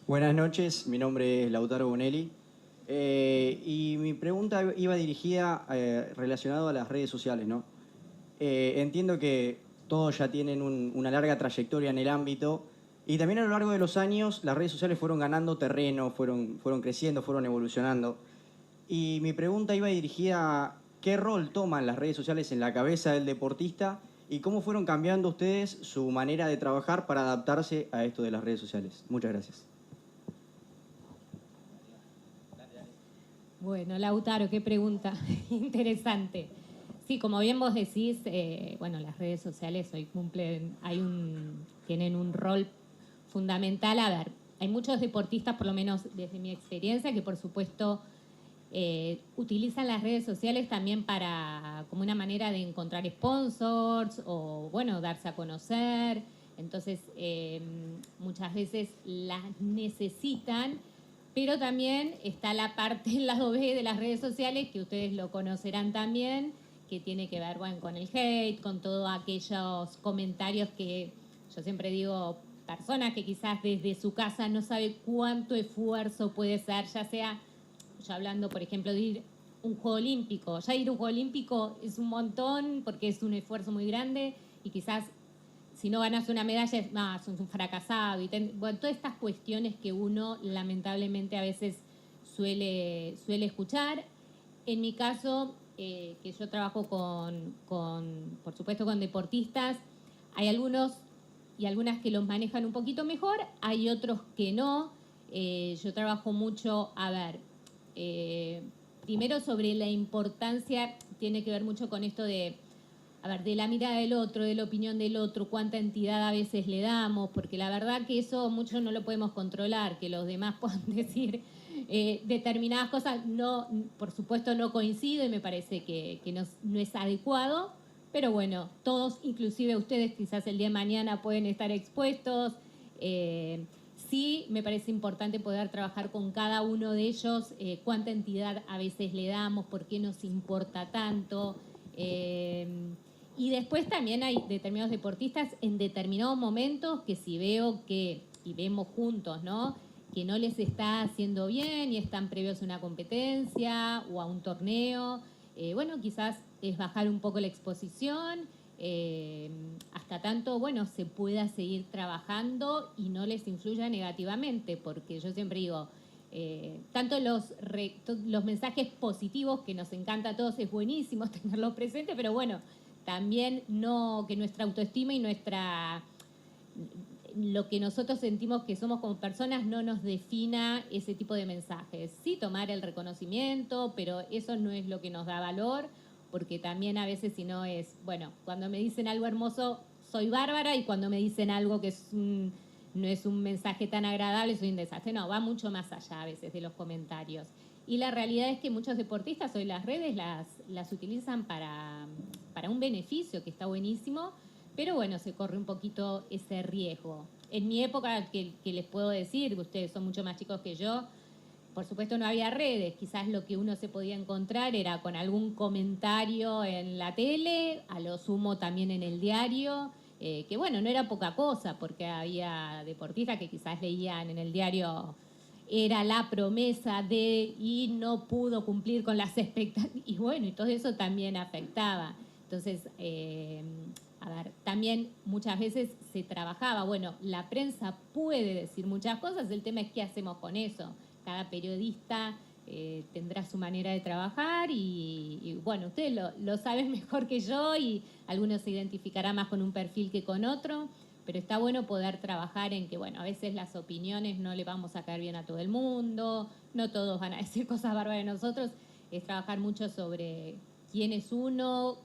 Buenas noches, mi nombre es Lautaro Bonelli y mi pregunta iba dirigida relacionado a las redes sociales, ¿no? Entiendo que todos ya tienen una larga trayectoria en el ámbito y también a lo largo de los años las redes sociales fueron ganando terreno, fueron creciendo, fueron evolucionando. Y mi pregunta iba dirigida a qué rol toman las redes sociales en la cabeza del deportista y cómo fueron cambiando ustedes su manera de trabajar para adaptarse a esto de las redes sociales. Muchas gracias. Bueno, Lautaro, qué pregunta interesante. Sí, como bien vos decís, bueno, las redes sociales hoy tienen un rol fundamental. A ver, hay muchos deportistas, por lo menos desde mi experiencia, que por supuesto utilizan las redes sociales también como una manera de encontrar sponsors o, bueno, darse a conocer. Entonces, muchas veces las necesitan, pero también está la parte, el lado B de las redes sociales, que ustedes lo conocerán también, que tiene que ver, bueno, con el hate, con todos aquellos comentarios que yo siempre digo, personas que quizás desde su casa no sabe cuánto esfuerzo puede ser, ya sea, yo hablando, por ejemplo, de ir a un juego olímpico. Ya ir a un juego olímpico es un montón porque es un esfuerzo muy grande y quizás si no ganas una medalla es más, sos un fracasado. Bueno, todas estas cuestiones que uno lamentablemente a veces suele escuchar. En mi caso, que yo trabajo por supuesto, con deportistas, hay algunos y algunas que los manejan un poquito mejor, hay otros que no. Yo trabajo mucho, a ver, eh, primero sobre la importancia, tiene que ver mucho con esto de, a ver, de la mirada del otro, de la opinión del otro, cuánta entidad a veces le damos, porque la verdad que eso mucho no lo podemos controlar, que los demás puedan decir determinadas cosas, no, por supuesto no coincido y me parece que no es adecuado, pero bueno, todos, inclusive ustedes quizás el día de mañana pueden estar expuestos. Sí, me parece importante poder trabajar con cada uno de ellos, cuánta entidad a veces le damos, por qué nos importa tanto. Eh, y después también hay determinados deportistas en determinados momentos que si veo que, y vemos juntos, ¿no? Que no les está haciendo bien y están previos a una competencia o a un torneo, bueno, quizás es bajar un poco la exposición, hasta tanto, bueno, se pueda seguir trabajando y no les influya negativamente, porque yo siempre digo, tanto los mensajes positivos que nos encanta a todos, es buenísimo tenerlos presentes, pero bueno, también no que nuestra autoestima y lo que nosotros sentimos que somos como personas no nos defina ese tipo de mensajes. Sí, tomar el reconocimiento, pero eso no es lo que nos da valor, porque también a veces si no es, bueno, cuando me dicen algo hermoso, soy bárbara, y cuando me dicen algo que no es un mensaje tan agradable, soy un desastre. No, va mucho más allá a veces de los comentarios. Y la realidad es que muchos deportistas hoy las redes las utilizan para un beneficio que está buenísimo, pero bueno, se corre un poquito ese riesgo. En mi época, que les puedo decir, ustedes son mucho más chicos que yo, por supuesto no había redes, quizás lo que uno se podía encontrar era con algún comentario en la tele, a lo sumo también en el diario, que bueno, no era poca cosa, porque había deportistas que quizás leían en el diario era la promesa de y no pudo cumplir con las expectativas, y bueno, y todo eso también afectaba. Entonces, a ver, también muchas veces se trabajaba, bueno, la prensa puede decir muchas cosas, el tema es qué hacemos con eso. Cada periodista tendrá su manera de trabajar y bueno, ustedes lo saben mejor que yo y algunos se identificarán más con un perfil que con otro, pero está bueno poder trabajar en que, bueno, a veces las opiniones no le vamos a caer bien a todo el mundo, no todos van a decir cosas bárbaras de nosotros, es trabajar mucho sobre quién es uno,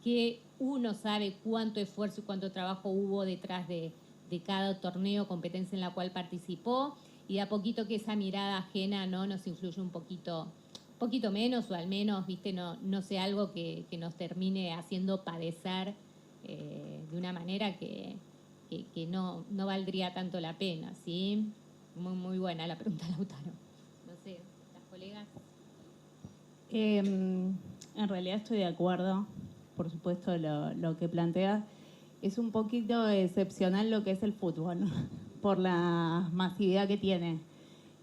que uno sabe cuánto esfuerzo y cuánto trabajo hubo detrás de cada torneo, competencia en la cual participó, y de a poquito que esa mirada ajena, ¿no?, nos influye un poquito menos, o al menos, viste, no sea algo que nos termine haciendo padecer de una manera que no valdría tanto la pena, ¿sí? Muy, muy buena la pregunta, Lautaro. No sé, las colegas. En realidad estoy de acuerdo, por supuesto, lo que planteas. Es un poquito excepcional lo que es el fútbol, ¿no? por la masividad que tiene.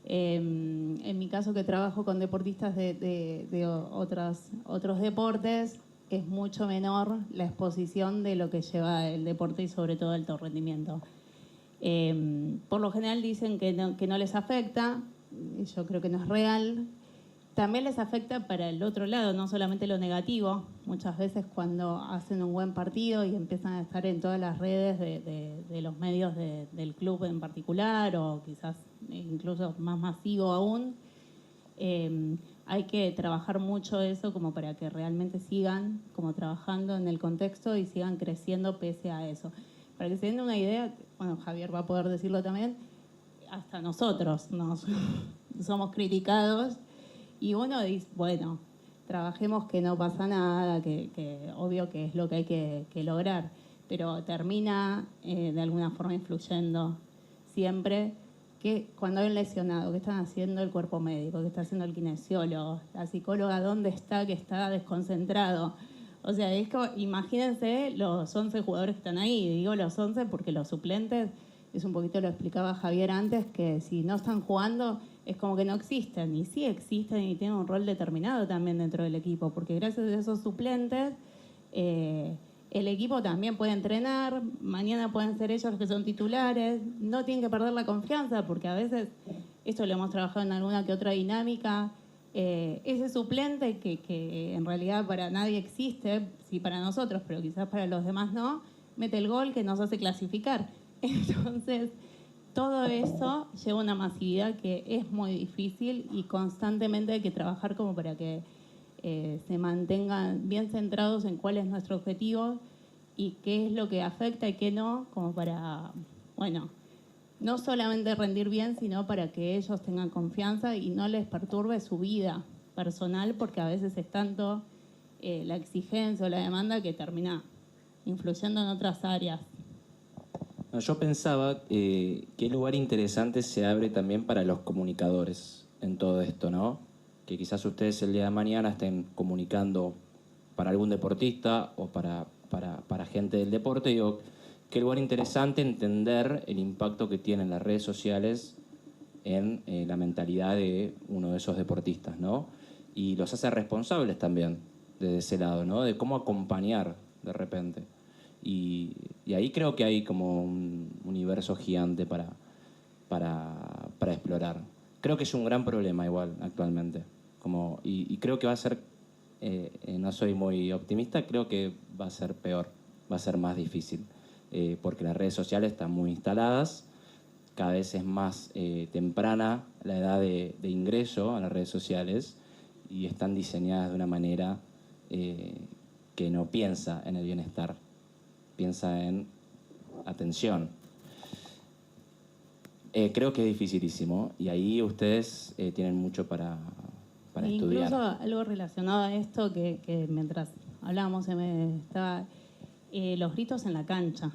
En mi caso, que trabajo con deportistas de otros deportes, es mucho menor la exposición de lo que lleva el deporte y sobre todo el alto rendimiento. Por lo general dicen que no les afecta, y yo creo que no es real. También les afecta para el otro lado, no solamente lo negativo. Muchas veces cuando hacen un buen partido y empiezan a estar en todas las redes de los medios del club en particular, o quizás incluso más masivo aún, hay que trabajar mucho eso como para que realmente sigan como trabajando en el contexto y sigan creciendo pese a eso. Para que se den una idea, bueno, Javier va a poder decirlo también, hasta nosotros somos criticados. Y uno dice, bueno, trabajemos que no pasa nada, que obvio que es lo que hay que lograr, pero termina de alguna forma influyendo siempre que cuando hay un lesionado, ¿qué están haciendo el cuerpo médico? ¿Qué está haciendo el kinesiólogo? La psicóloga, ¿dónde está? Que está desconcentrado. O sea, es como, imagínense los 11 jugadores que están ahí. Digo los 11 porque los suplentes, es un poquito lo explicaba Javier antes, que si no están jugando es como que no existen. Y sí existen y tienen un rol determinado también dentro del equipo, porque gracias a esos suplentes el equipo también puede entrenar, mañana pueden ser ellos los que son titulares, no tienen que perder la confianza, porque a veces, esto lo hemos trabajado en alguna que otra dinámica, ese suplente que en realidad para nadie existe, sí para nosotros, pero quizás para los demás no, mete el gol que nos hace clasificar. Entonces, todo eso lleva una masividad que es muy difícil y constantemente hay que trabajar como para que se mantengan bien centrados en cuál es nuestro objetivo y qué es lo que afecta y qué no, como para, bueno, no solamente rendir bien, sino para que ellos tengan confianza y no les perturbe su vida personal, porque a veces es tanto la exigencia o la demanda que termina influyendo en otras áreas. No, yo pensaba qué lugar interesante se abre también para los comunicadores en todo esto, ¿no? Que quizás ustedes el día de mañana estén comunicando para algún deportista o para gente del deporte. Digo, qué lugar interesante entender el impacto que tienen las redes sociales en la mentalidad de uno de esos deportistas, ¿no? Y los hace responsables también desde ese lado, ¿no? De cómo acompañar de repente. Y ahí creo que hay como un universo gigante para explorar. Creo que es un gran problema igual actualmente. Y creo que va a ser, no soy muy optimista, creo que va a ser peor, va a ser más difícil. Porque las redes sociales están muy instaladas, cada vez es más temprana la edad de ingreso a las redes sociales y están diseñadas de una manera que no piensa en el bienestar, piensa en atención. Creo que es dificilísimo y ahí ustedes tienen mucho para estudiar. Incluso algo relacionado a esto que mientras hablábamos estaba los gritos en la cancha,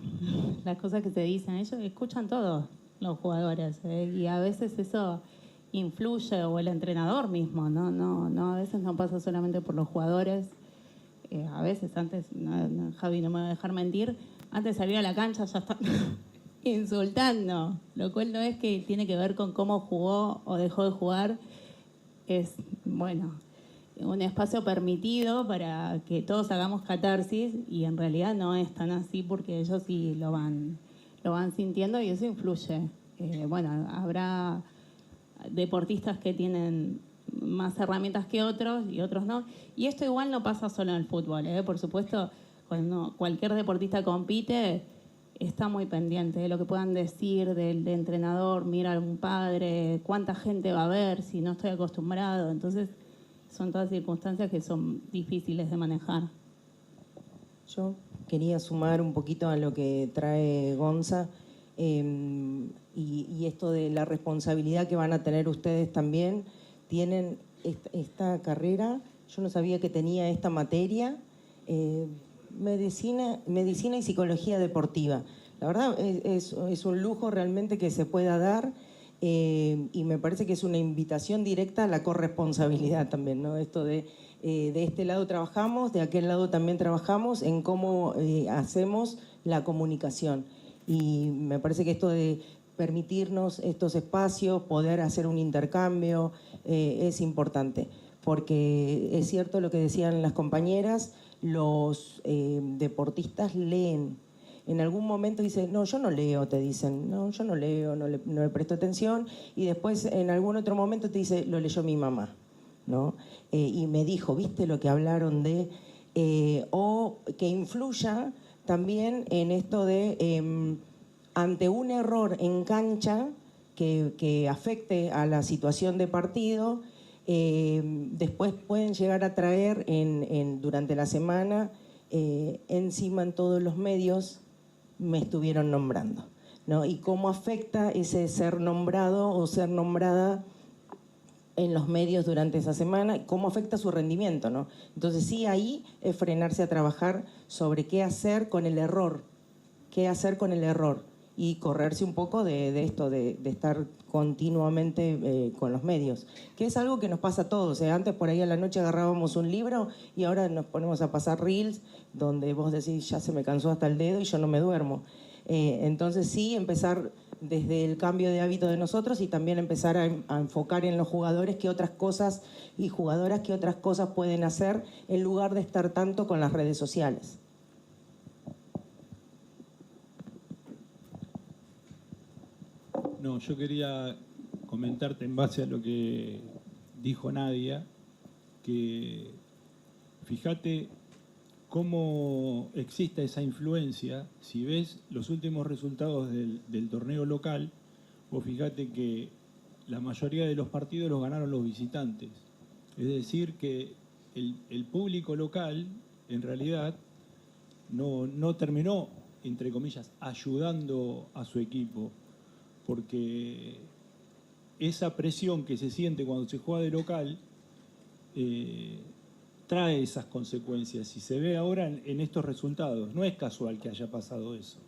las cosas que se dicen, ellos escuchan todos los jugadores y a veces eso influye, o el entrenador mismo, no, a veces no pasa solamente por los jugadores. A veces antes, Javi no me va a dejar mentir, antes de salir a la cancha ya está insultando, lo cual no es que tiene que ver con cómo jugó o dejó de jugar, es, bueno, un espacio permitido para que todos hagamos catarsis y en realidad no es tan así porque ellos sí lo van sintiendo y eso influye. Bueno, habrá deportistas que tienen más herramientas que otros y otros no. Y esto igual no pasa solo en el fútbol, por supuesto, cuando cualquier deportista compite está muy pendiente de lo que puedan decir del entrenador, mira a algún padre, cuánta gente va a ver si no estoy acostumbrado. Entonces son todas circunstancias que son difíciles de manejar. Yo quería sumar un poquito a lo que trae Gonza y esto de la responsabilidad que van a tener ustedes también. Tienen esta carrera, yo no sabía que tenía esta materia, medicina y psicología deportiva. La verdad es un lujo realmente que se pueda dar y me parece que es una invitación directa a la corresponsabilidad también, ¿no? Esto de este lado trabajamos, de aquel lado también trabajamos en cómo hacemos la comunicación. Y me parece que esto de permitirnos estos espacios, poder hacer un intercambio, es importante. Porque es cierto lo que decían las compañeras, los deportistas leen. En algún momento dicen, no, yo no leo, te dicen, no, yo no leo, no le presto atención, y después en algún otro momento te dice, lo leyó mi mamá, ¿no? Y me dijo, ¿viste lo que hablaron de...? O que influya también en esto de, ante un error en cancha que afecte a la situación de partido, después pueden llegar a traer durante la semana, encima en todos los medios, me estuvieron nombrando, ¿no? Y cómo afecta ese ser nombrado o ser nombrada en los medios durante esa semana, y cómo afecta su rendimiento, ¿no? Entonces sí, ahí es frenarse a trabajar sobre qué hacer con el error, y correrse un poco de esto, de estar continuamente con los medios, que es algo que nos pasa a todos. Antes por ahí a la noche agarrábamos un libro y ahora nos ponemos a pasar reels donde vos decís, ya se me cansó hasta el dedo y yo no me duermo. Entonces sí, empezar desde el cambio de hábito de nosotros y también empezar a enfocar en los jugadores qué otras cosas y jugadoras qué otras cosas pueden hacer en lugar de estar tanto con las redes sociales. No, yo quería comentarte en base a lo que dijo Nadia, que fíjate cómo existe esa influencia. Si ves los últimos resultados del torneo local, vos fíjate que la mayoría de los partidos los ganaron los visitantes. Es decir, que el público local, en realidad, no terminó, entre comillas, ayudando a su equipo, porque esa presión que se siente cuando se juega de local trae esas consecuencias y se ve ahora en estos resultados. No es casual que haya pasado eso.